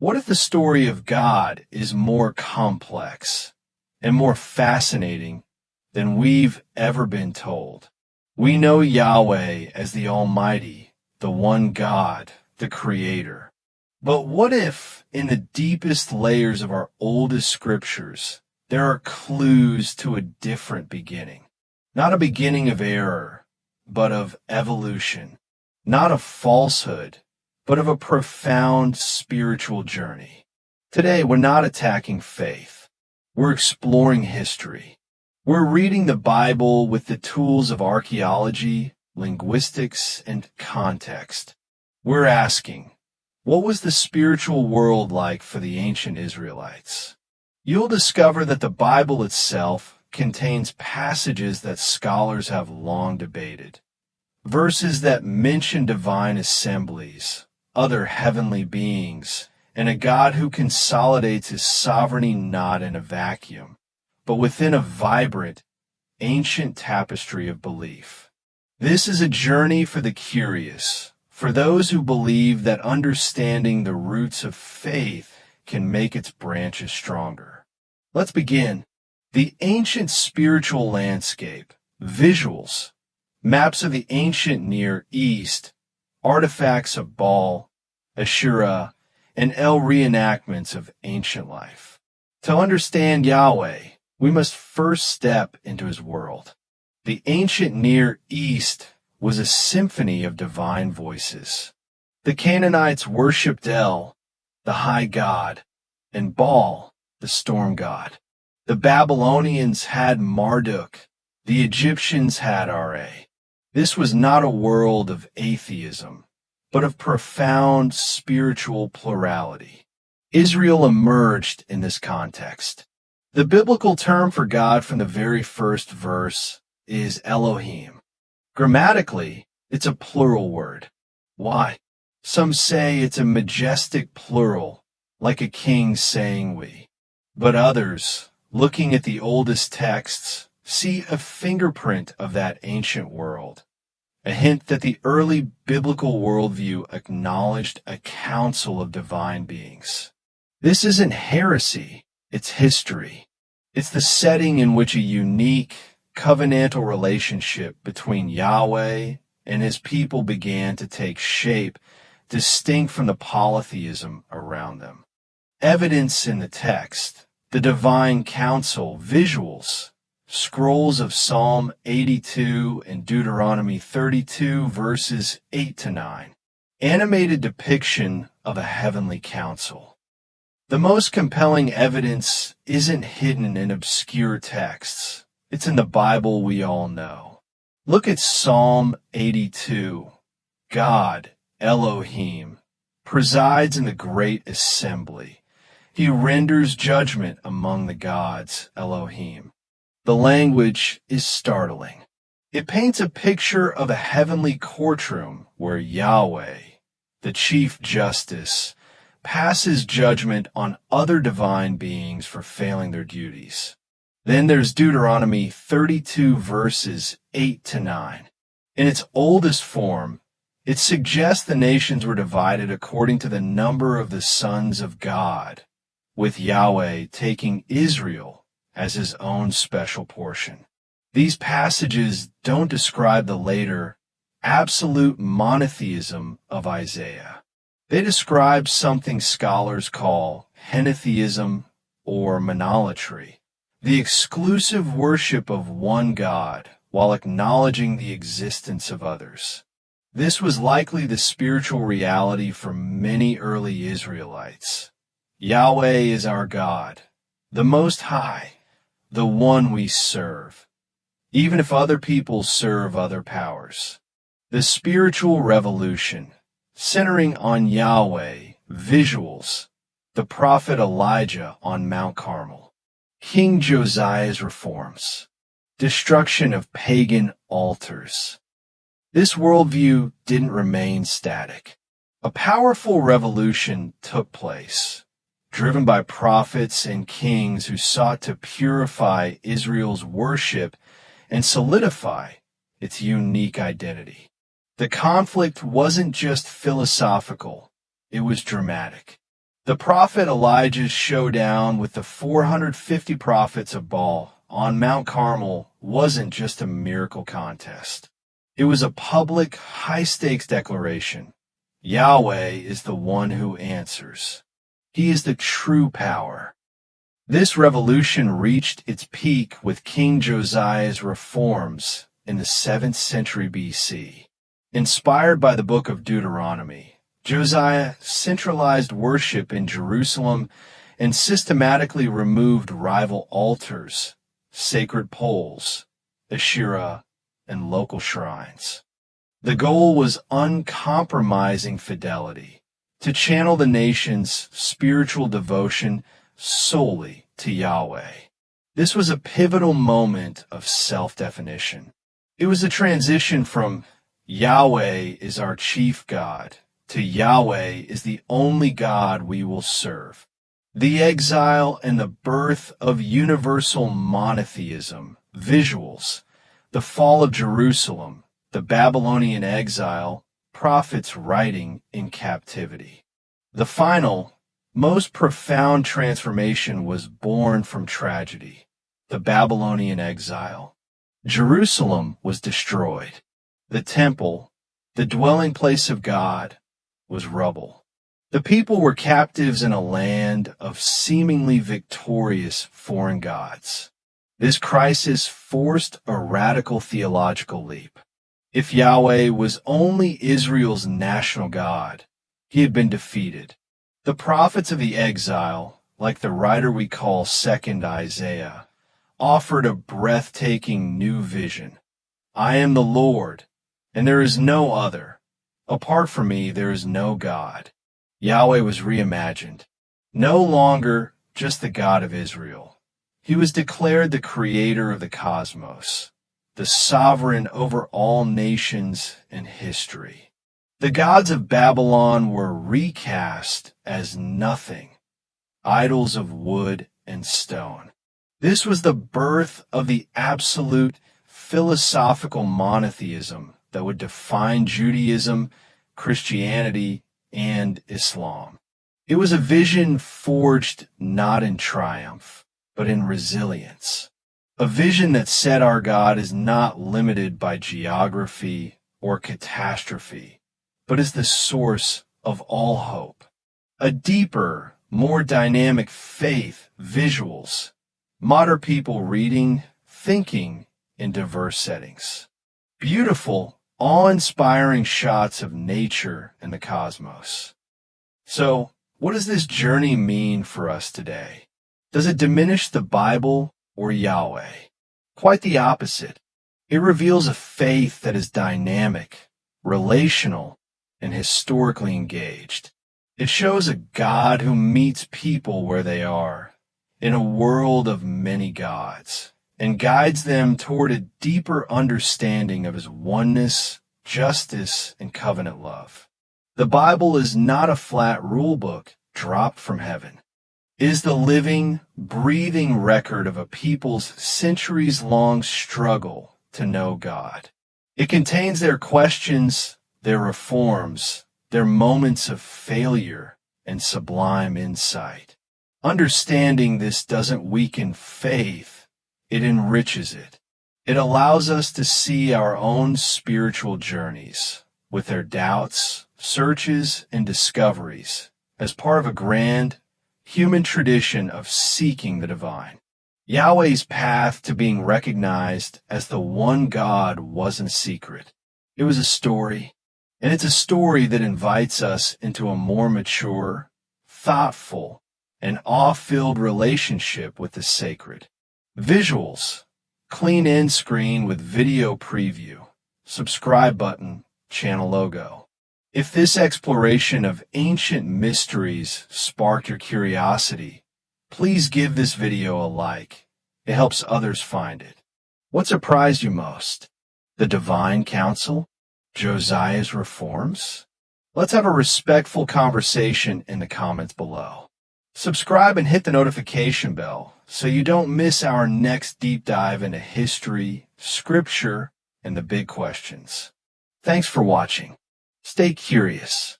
What if the story of God is more complex and more fascinating than we've ever been told? We know Yahweh as the Almighty, the one God, the Creator. But what if, in the deepest layers of our oldest scriptures, there are clues to a different beginning? Not a beginning of error, but of evolution. Not of falsehood, but of a profound spiritual journey. Today, we're not attacking faith. We're exploring history. We're reading the Bible with the tools of archaeology, linguistics, and context. We're asking, what was the spiritual world like for the ancient Israelites? You'll discover that the Bible itself contains passages that scholars have long debated. Verses that mention divine assemblies, other heavenly beings, and a God who consolidates his sovereignty not in a vacuum, but within a vibrant, ancient tapestry of belief. This is a journey for the curious, for those who believe that understanding the roots of faith can make its branches stronger. Let's begin. The ancient spiritual landscape, visuals, maps of the ancient Near East, artifacts of Baal, Asherah, and El reenactments of ancient life. To understand Yahweh, we must first step into his world. The ancient Near East was a symphony of divine voices. The Canaanites worshipped El, the high god, and Baal, the storm god. The Babylonians had Marduk. The Egyptians had Ra. This was not a world of atheism, but of profound spiritual plurality. Israel emerged in this context. The biblical term for God from the very first verse is Elohim. Grammatically, it's a plural word. Why? Some say it's a majestic plural, like a king saying we. But others, looking at the oldest texts, see a fingerprint of that ancient world, a hint that the early biblical worldview acknowledged a council of divine beings. This isn't heresy, it's history. It's the setting in which a unique, covenantal relationship between Yahweh and his people began to take shape, distinct from the polytheism around them. Evidence in the text, the divine council, visuals, scrolls of Psalm 82 and Deuteronomy 32, verses 8 to 9. Animated depiction of a heavenly council. The most compelling evidence isn't hidden in obscure texts. It's in the Bible we all know. Look at Psalm 82. God, Elohim, presides in the great assembly. He renders judgment among the gods, Elohim. The language is startling. It paints a picture of a heavenly courtroom where Yahweh, the Chief Justice, passes judgment on other divine beings for failing their duties. Then there's Deuteronomy 32, verses 8 to 9. In its oldest form, it suggests the nations were divided according to the number of the sons of God, with Yahweh taking Israel as his own special portion. These passages don't describe the later, absolute monotheism of Isaiah. They describe something scholars call henotheism or monolatry, the exclusive worship of one God while acknowledging the existence of others. This was likely the spiritual reality for many early Israelites. Yahweh is our God, the Most High, the one we serve, even if other people serve other powers. The spiritual revolution, centering on Yahweh, visuals, the prophet Elijah on Mount Carmel, King Josiah's reforms, destruction of pagan altars. This worldview didn't remain static. A powerful revolution took place, driven by prophets and kings who sought to purify Israel's worship and solidify its unique identity. The conflict wasn't just philosophical, it was dramatic. The prophet Elijah's showdown with the 450 prophets of Baal on Mount Carmel wasn't just a miracle contest. It was a public, high-stakes declaration. Yahweh is the one who answers. He is the true power. This revolution reached its peak with King Josiah's reforms in the 7th century BC. Inspired by the book of Deuteronomy, Josiah centralized worship in Jerusalem and systematically removed rival altars, sacred poles, Asherah, and local shrines. The goal was uncompromising fidelity, to channel the nation's spiritual devotion solely to Yahweh. This was a pivotal moment of self-definition. It was a transition from Yahweh is our chief God to Yahweh is the only God we will serve. The exile and the birth of universal monotheism, visuals, the fall of Jerusalem, the Babylonian exile, prophets writing in captivity. The final, most profound transformation was born from tragedy, the Babylonian exile. Jerusalem was destroyed. The temple, the dwelling place of God, was rubble. The people were captives in a land of seemingly victorious foreign gods. This crisis forced a radical theological leap. If Yahweh was only Israel's national God, he had been defeated. The prophets of the exile, like the writer we call Second Isaiah, offered a breathtaking new vision. I am the Lord, and there is no other. Apart from me, there is no God. Yahweh was reimagined. No longer just the God of Israel. He was declared the creator of the cosmos, the sovereign over all nations and history. The gods of Babylon were recast as nothing, idols of wood and stone. This was the birth of the absolute philosophical monotheism that would define Judaism, Christianity, and Islam. It was a vision forged not in triumph, but in resilience. A vision that said our God is not limited by geography or catastrophe, but is the source of all hope. A deeper, more dynamic faith, visuals, modern people reading, thinking in diverse settings. Beautiful, awe-inspiring shots of nature and the cosmos. So, what does this journey mean for us today? Does it diminish the Bible or Yahweh? Quite the opposite. It reveals a faith that is dynamic, relational, and historically engaged. It shows a God who meets people where they are, in a world of many gods, and guides them toward a deeper understanding of his oneness, justice, and covenant love. The Bible is not a flat rule book dropped from heaven. It is the living, breathing record of a people's centuries-long struggle to know God. It contains their questions, their reforms, their moments of failure, and sublime insight. Understanding this doesn't weaken faith, it enriches it. It allows us to see our own spiritual journeys, with their doubts, searches, and discoveries, as part of a grand, human tradition of seeking the divine. Yahweh's path to being recognized as the one God wasn't secret. It was a story, and it's a story that invites us into a more mature, thoughtful, and awe-filled relationship with the sacred. Visuals, clean end screen with video preview, subscribe button, channel logo. If this exploration of ancient mysteries sparked your curiosity, please give this video a like. It helps others find it. What surprised you most? The divine counsel? Josiah's reforms? Let's have a respectful conversation in the comments below. Subscribe and hit the notification bell so you don't miss our next deep dive into history, scripture, and the big questions. Thanks for watching. Stay curious.